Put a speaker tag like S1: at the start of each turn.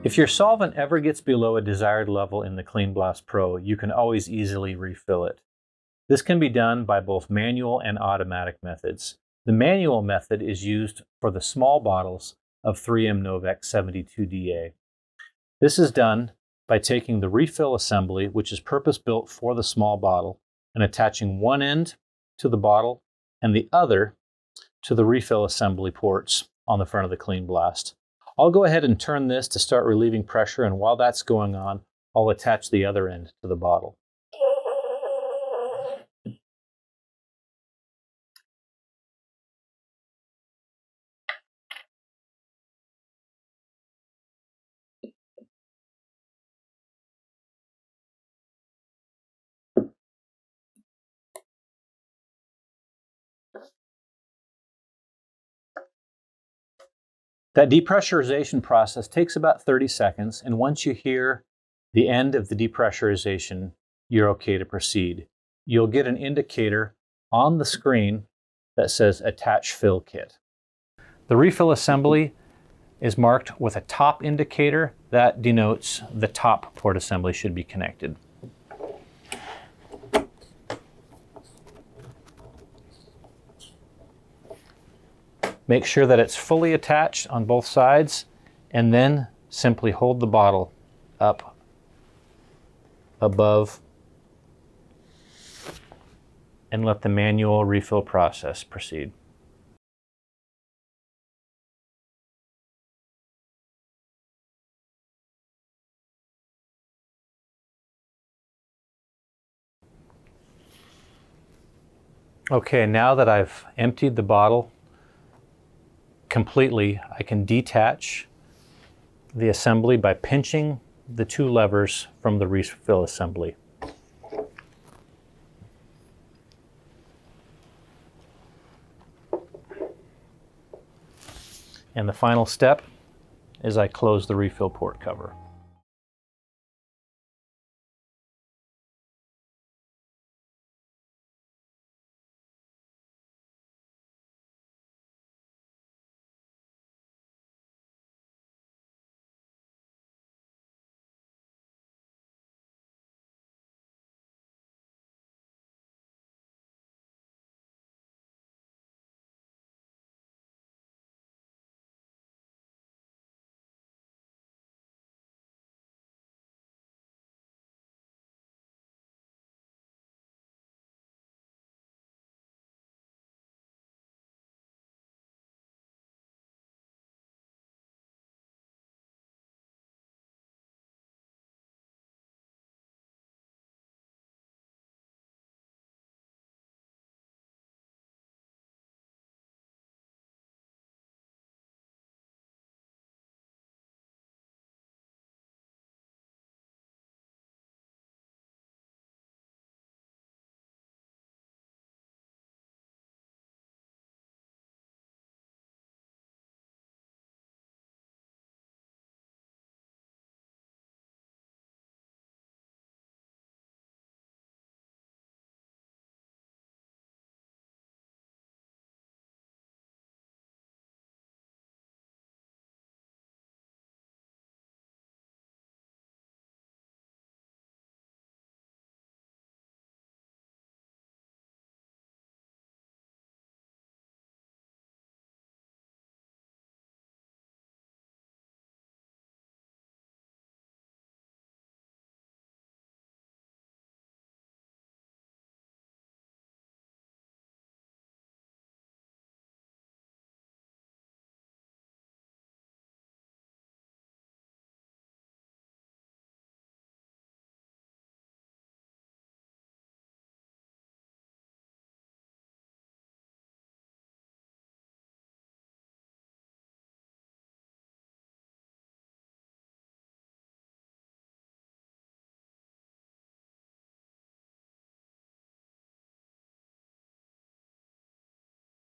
S1: If your solvent ever gets below a desired level in the CleanBlastPRO, you can always easily refill it. This can be done by both manual and automatic methods. The manual method is used for the small bottles of 3M Novec 72DA. This is done by taking the refill assembly, which is purpose-built for the small bottle, and attaching one end to the bottle and the other to the refill assembly ports on the front of the CleanBlast. I'll go ahead and turn this to start relieving pressure, and while that's going on, I'll attach the other end to the bottle. That depressurization process takes about 30 seconds, and once you hear the end of the depressurization, you're okay to proceed. You'll get an indicator on the screen that says Attach Fill Kit. The refill assembly is marked with a top indicator that denotes the top port assembly should be connected. Make sure that it's fully attached on both sides, and then simply hold the bottle up above and let the manual refill process proceed. Okay, now that I've emptied the bottle completely, I can detach the assembly by pinching the two levers from the refill assembly. And the final step is I close the refill port cover.